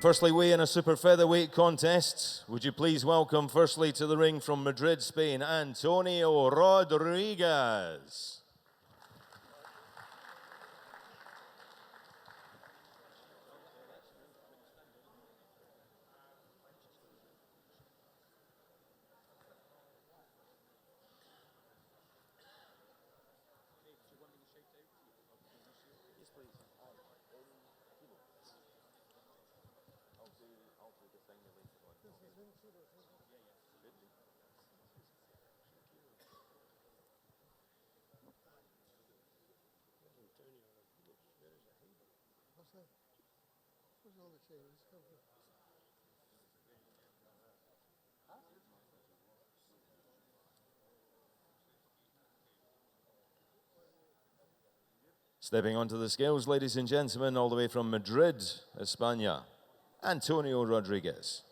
Firstly, weigh in a super featherweight contest. Would you please welcome firstly to the ring from Madrid, Spain, Antonio Rodriguez. Stepping onto the scales, ladies and gentlemen, all the way from Madrid, España, Antonio Rodriguez.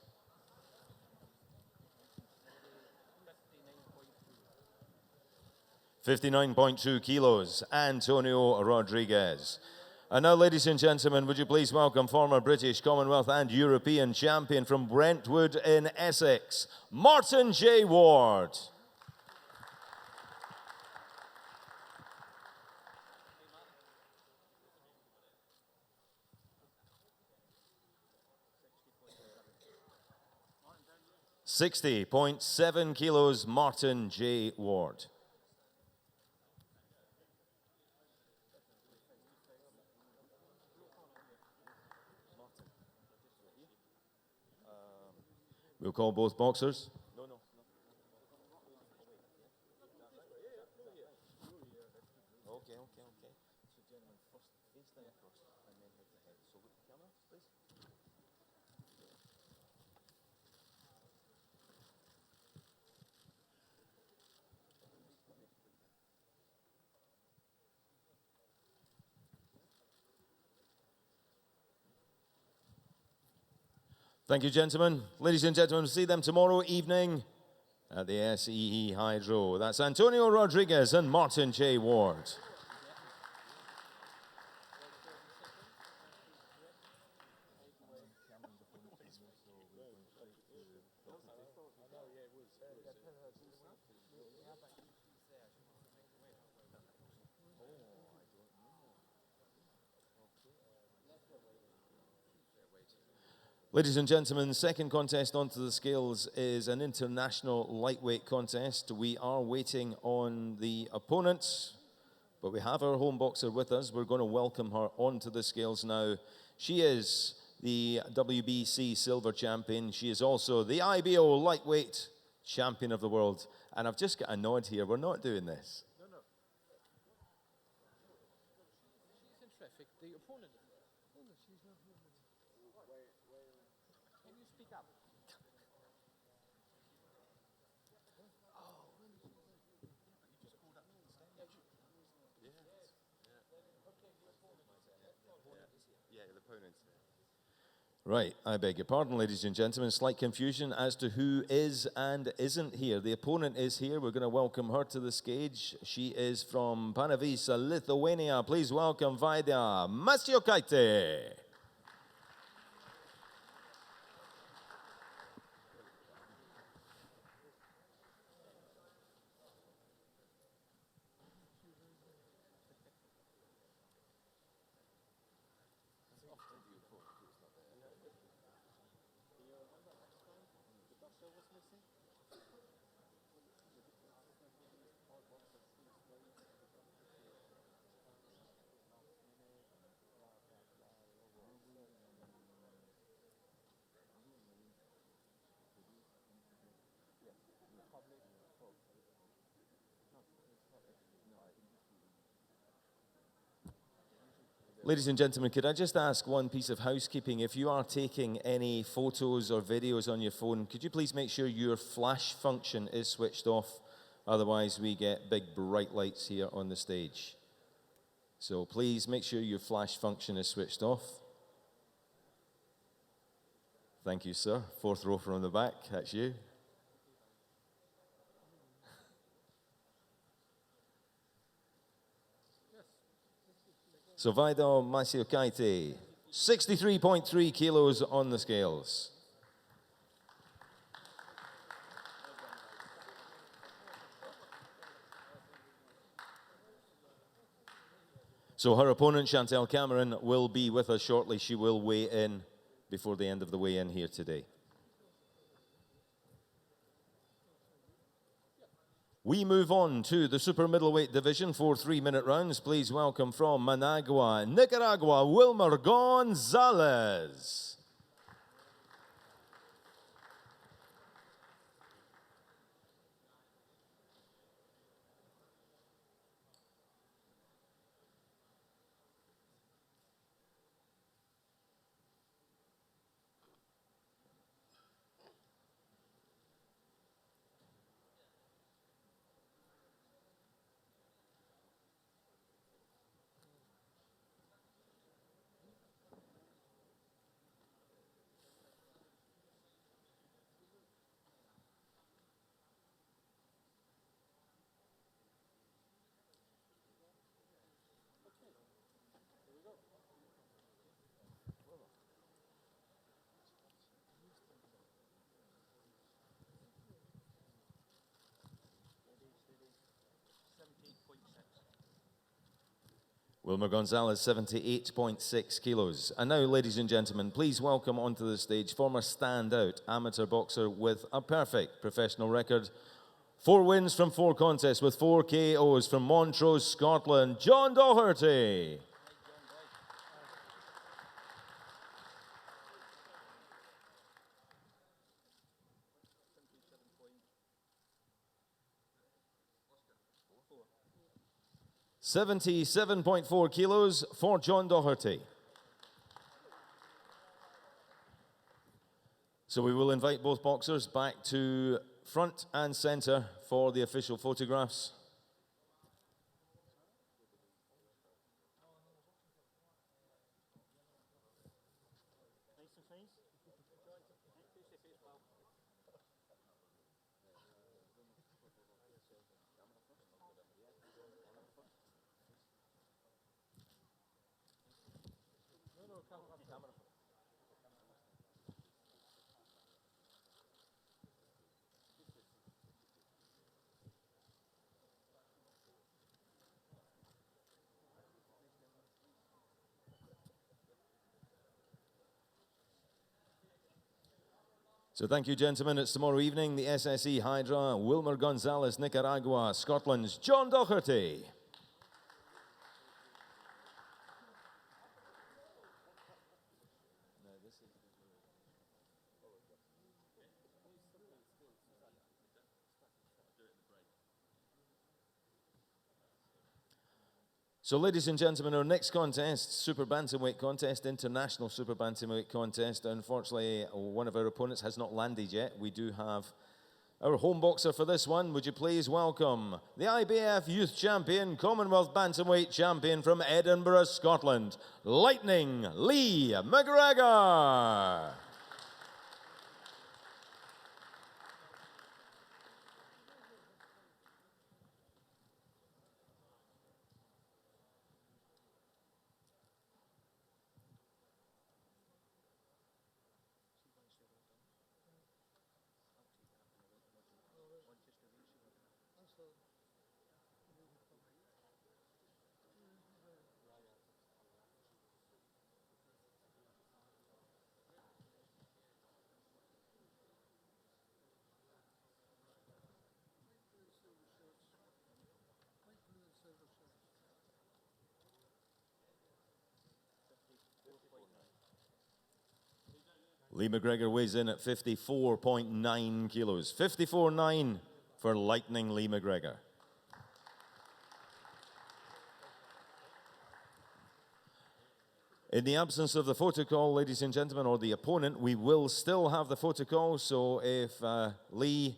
59.2 kilos, Antonio Rodriguez. And now, ladies and gentlemen, would you please welcome former British, Commonwealth and European champion from Brentwood in Essex, Martin J. Ward. $60.7 kilos, Martin J. Ward. We'll call both boxers. Thank you, gentlemen. Ladies and gentlemen, see them tomorrow evening at the SEE Hydro. That's Antonio Rodriguez and Martin J. Ward. Ladies and gentlemen, second contest onto the scales is an international lightweight contest. We are waiting on the opponents, but we have our home boxer with us. We're going to welcome her onto the scales now. She is the WBC silver champion. She is also the IBO lightweight champion of the world. And I've just got a nod here. We're not doing this. No. She's in traffic. The opponent. No, she's not here. Can you speak up? Right, I beg your pardon, ladies and gentlemen. Slight confusion as to who is and isn't here. The opponent is here. We're going to welcome her to the stage. She is from Panevėžys, Lithuania. Please welcome Vaida Masiokaitė. Ladies and gentlemen, could I just ask one piece of housekeeping? If you are taking any photos or videos on your phone, could you please make sure your flash function is switched off? Otherwise, we get big bright lights here on the stage. So please make sure your flash function is switched off. Thank you, sir. Fourth row from the back, that's you. So Vaida Masiokaitė, 63.3 kilos on the scales. So her opponent, Chantelle Cameron, will be with us shortly. She will weigh in before the end of the weigh-in here today. We move on to the super middleweight division for 3-minute rounds. Please welcome from Managua, Nicaragua, Wilmer Gonzalez. Wilmer Gonzalez, 78.6 kilos. And now, ladies and gentlemen, please welcome onto the stage former standout amateur boxer with a perfect professional record. 4 wins from 4 contests with 4 KOs from Montrose, Scotland, John Doherty. 77.4 kilos for John Doherty. So we will invite both boxers back to front and center for the official photographs. So thank you, gentlemen. It's tomorrow evening, the SSE Hydra, Wilmer Gonzalez, Nicaragua, Scotland's John Doherty. So, ladies and gentlemen, our next contest, Super Bantamweight contest, International Super Bantamweight contest. Unfortunately, one of our opponents has not landed yet. We do have our home boxer for this one. Would you please welcome the IBF Youth Champion, Commonwealth Bantamweight Champion from Edinburgh, Scotland, Lightning Lee McGregor. Lee McGregor weighs in at 54.9 kilos. 54.9 for Lightning Lee McGregor. In the absence of the photo call, ladies and gentlemen, or the opponent, we will still have the photo call. So if Lee,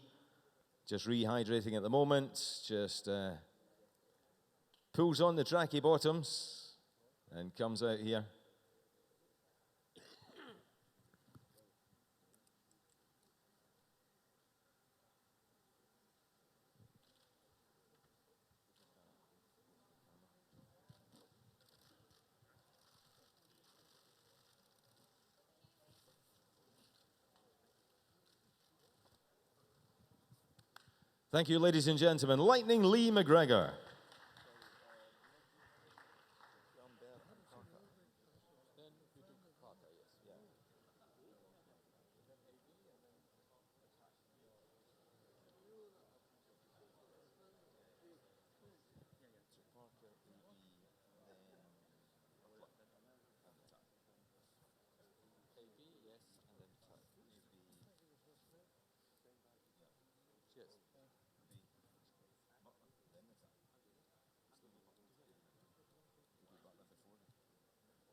just rehydrating at the moment, just pulls on the tracky bottoms and comes out here. Thank you, ladies and gentlemen. Lightning Lee McGregor.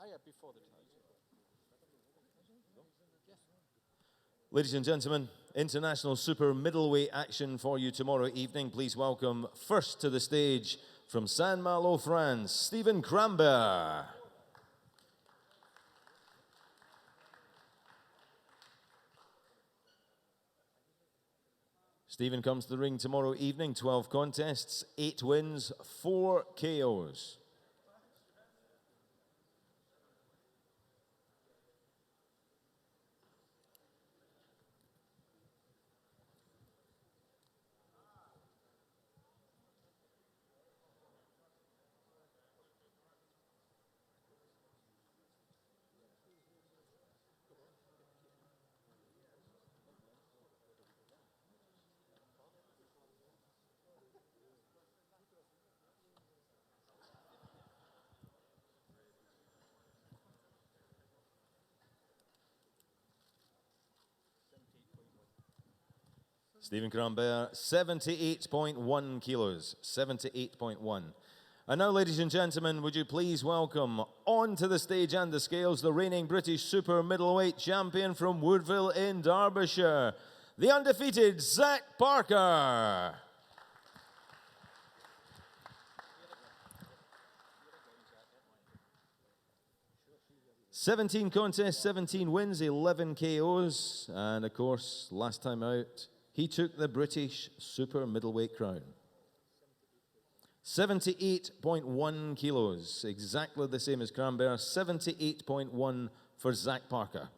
Oh yeah, before the tie. Ladies and gentlemen, international super middleweight action for you tomorrow evening. Please welcome first to the stage from Saint-Malo, France, Stephen Cranberry. Stephen comes to the ring tomorrow evening, 12 contests, 8 wins, 4 KOs. Stephen Cranberry, 78.1 kilos, 78.1. And now, ladies and gentlemen, would you please welcome onto the stage and the scales the reigning British super middleweight champion from Woodville in Derbyshire, the undefeated Zach Parker. "17 contests, 17 wins, 11 KOs, and of course, last time out, he took the British super middleweight crown. 78.1 kilos, exactly the same as Cranberry, 78.1 for Zach Parker.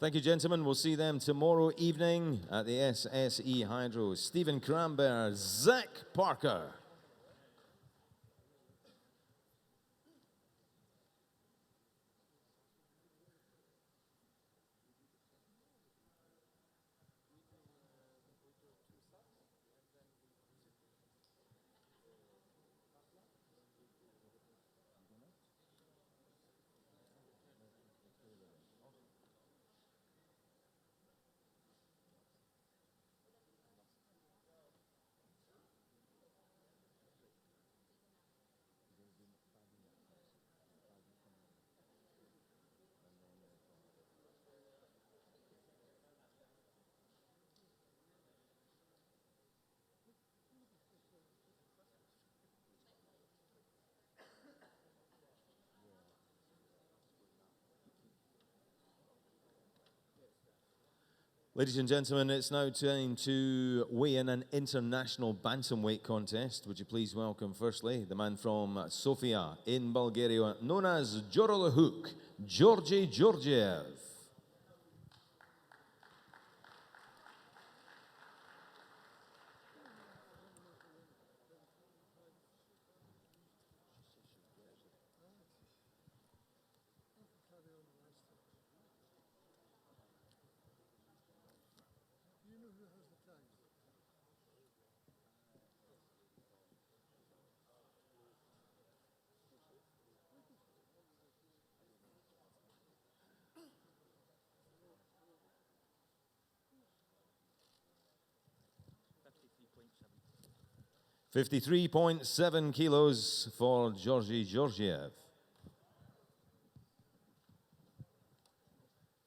Thank you, gentlemen. We'll see them tomorrow evening at the SSE Hydro. Stephen Cranberry, Zach Parker. Ladies and gentlemen, it's now time to weigh in an international bantamweight contest. Would you please welcome, firstly, the man from Sofia in Bulgaria, known as Jorolahuk, Georgiev. 53.7 kilos for Georgiev.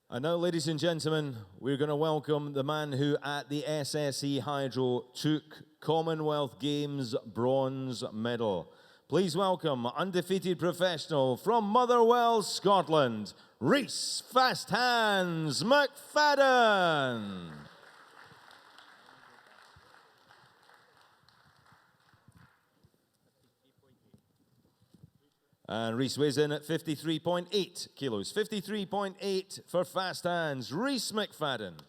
And now, ladies and gentlemen, we're going to welcome the man who at the SSE Hydro took Commonwealth Games bronze medal. Please welcome undefeated professional from Motherwell, Scotland, Rhys Fast Hands McFadden. And Rhys weighs in at 53.8 kilos. 53.8 for Fast Hands, Rhys McFadden.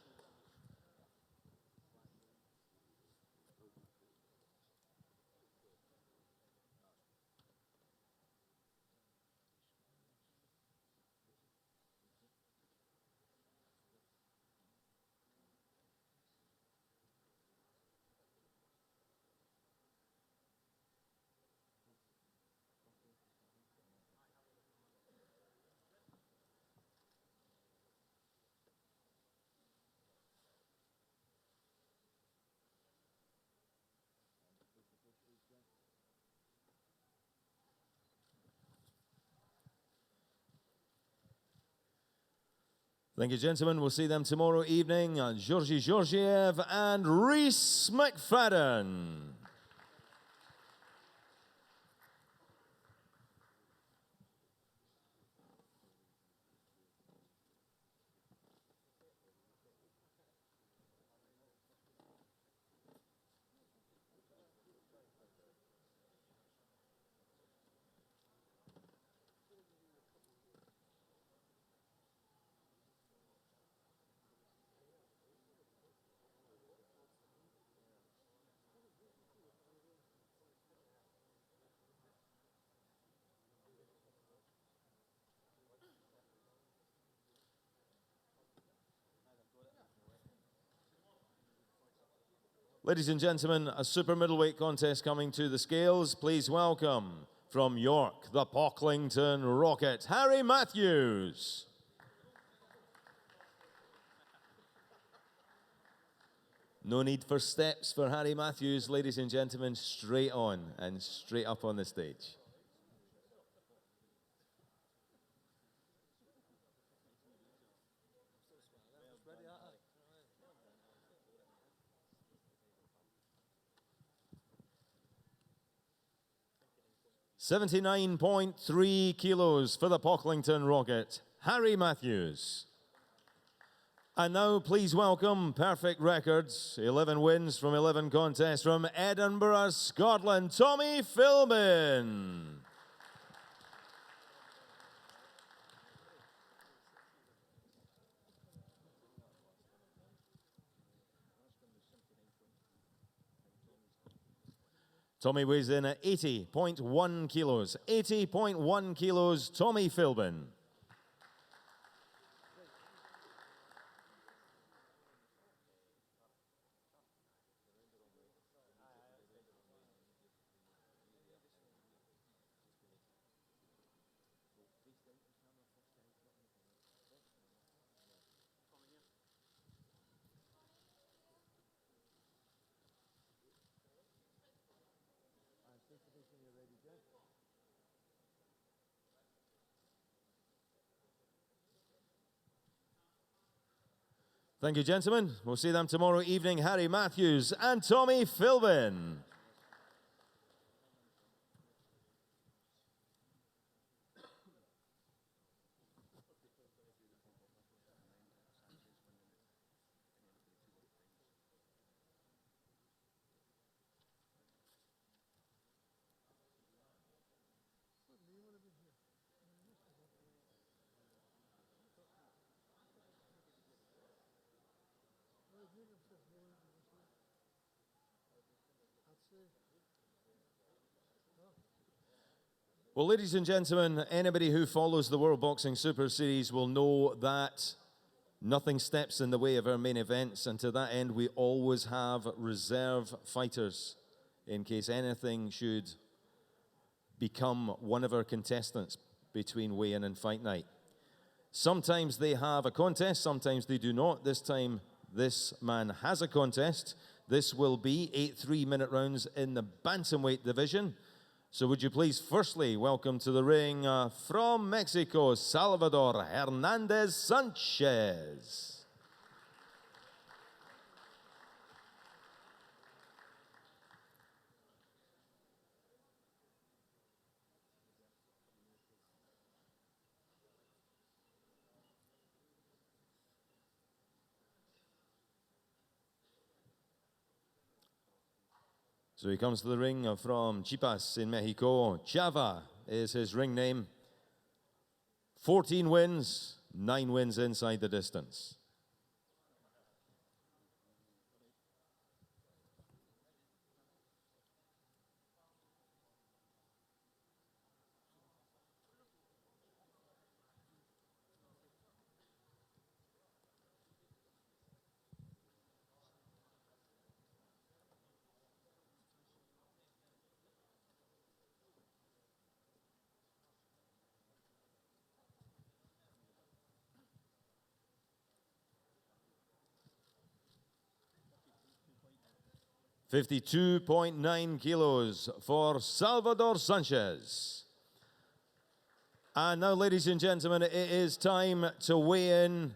Thank you, gentlemen. We'll see them tomorrow evening. Georgiev and Rhys McFadden. Ladies and gentlemen, a super middleweight contest coming to the scales. Please welcome from York, the Pocklington Rocket, Harry Matthews. No need for steps for Harry Matthews, ladies and gentlemen, straight on and straight up on the stage. $79.3 kilos for the Pocklington Rocket, Harry Matthews. And now please welcome perfect records, 11 wins from 11 contests from Edinburgh, Scotland, Tommy Philbin. Tommy weighs in at 80.1 kilos. 80.1 kilos, Tommy Philbin. Thank you, gentlemen. We'll see them tomorrow evening, Harry Matthews and Tommy Philbin. Well, ladies and gentlemen, anybody who follows the World Boxing Super Series will know that nothing steps in the way of our main events, and to that end, we always have reserve fighters in case anything should become one of our contestants between weigh-in and fight night. Sometimes they have a contest, sometimes they do not. This time, this man has a contest. This will be 8 3-minute rounds in the Bantamweight division. So would you please firstly welcome to the ring from Mexico, Salvador Hernandez Sanchez. So he comes to the ring from Chiapas in Mexico. Chava is his ring name. 14 wins, 9 wins inside the distance. $52.9 kilos for Salvador Sanchez. And now, ladies and gentlemen, it is time to weigh in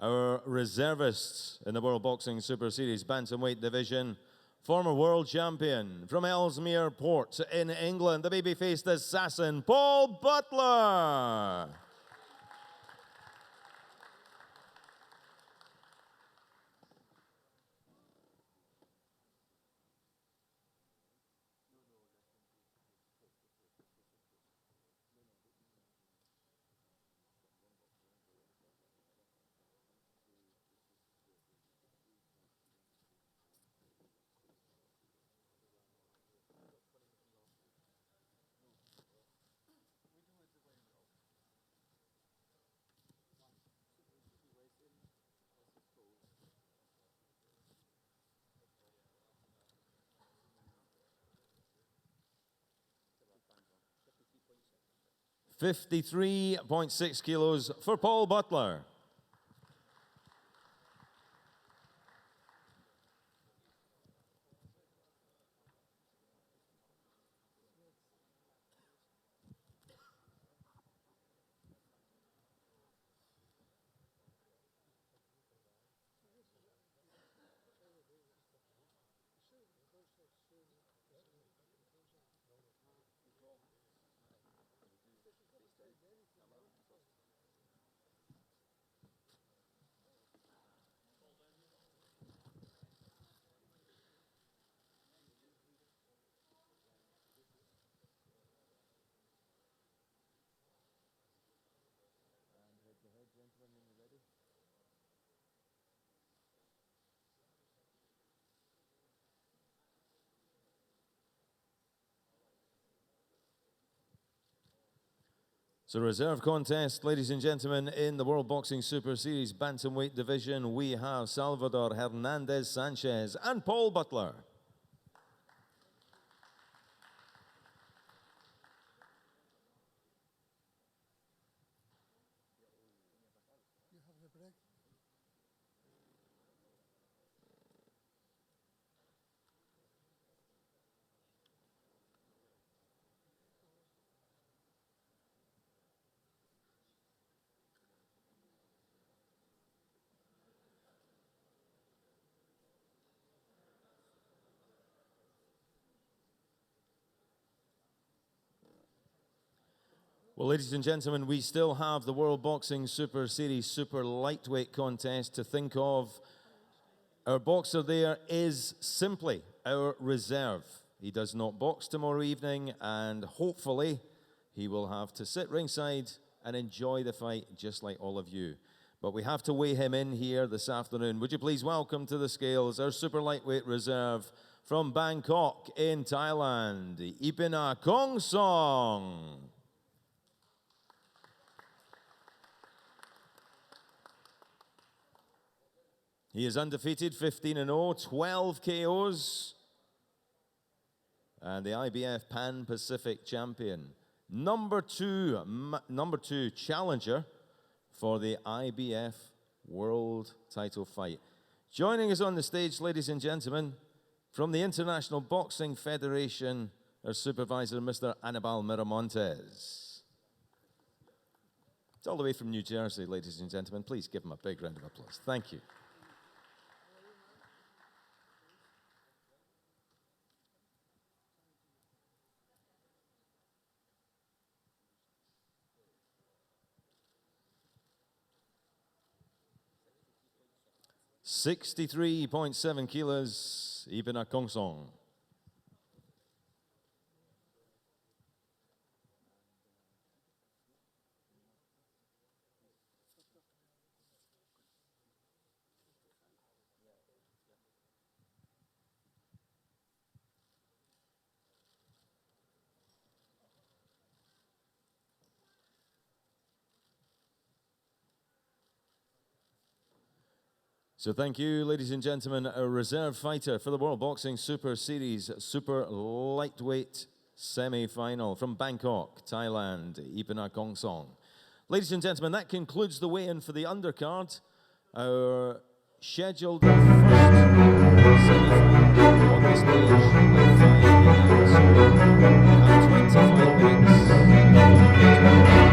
our reservists in the World Boxing Super Series Bantamweight division. Former world champion from Ellesmere Port in England, the baby-faced assassin, Paul Butler. $53.6 kilos for Paul Butler. So reserve contest, ladies and gentlemen, in the World Boxing Super Series Bantamweight division, we have Salvador Hernandez Sanchez and Paul Butler. Well, ladies and gentlemen, we still have the World Boxing Super Series Super Lightweight contest to think of. Our boxer there is simply our reserve. He does not box tomorrow evening, and hopefully he will have to sit ringside and enjoy the fight just like all of you. But we have to weigh him in here this afternoon. Would you please welcome to the scales our super lightweight reserve from Bangkok in Thailand, Ipina Kongsong. He is undefeated, 15-0, 12 KOs, and the IBF Pan-Pacific champion. Number two challenger for the IBF World title fight. Joining us on the stage, ladies and gentlemen, from the International Boxing Federation, our supervisor, Mr. Anibal Miramontes. It's all the way from New Jersey, ladies and gentlemen. Please give him a big round of applause. Thank you. $63.7 kilos, Ibn Kongsong. So thank you, ladies and gentlemen, a reserve fighter for the World Boxing Super Series Super Lightweight Semi-Final from Bangkok, Thailand, Ibn Kongsong. Ladies and gentlemen, that concludes the weigh-in for the undercard. Our scheduled first semi-final on the stage at 5 p.m. So we have 25 minutes.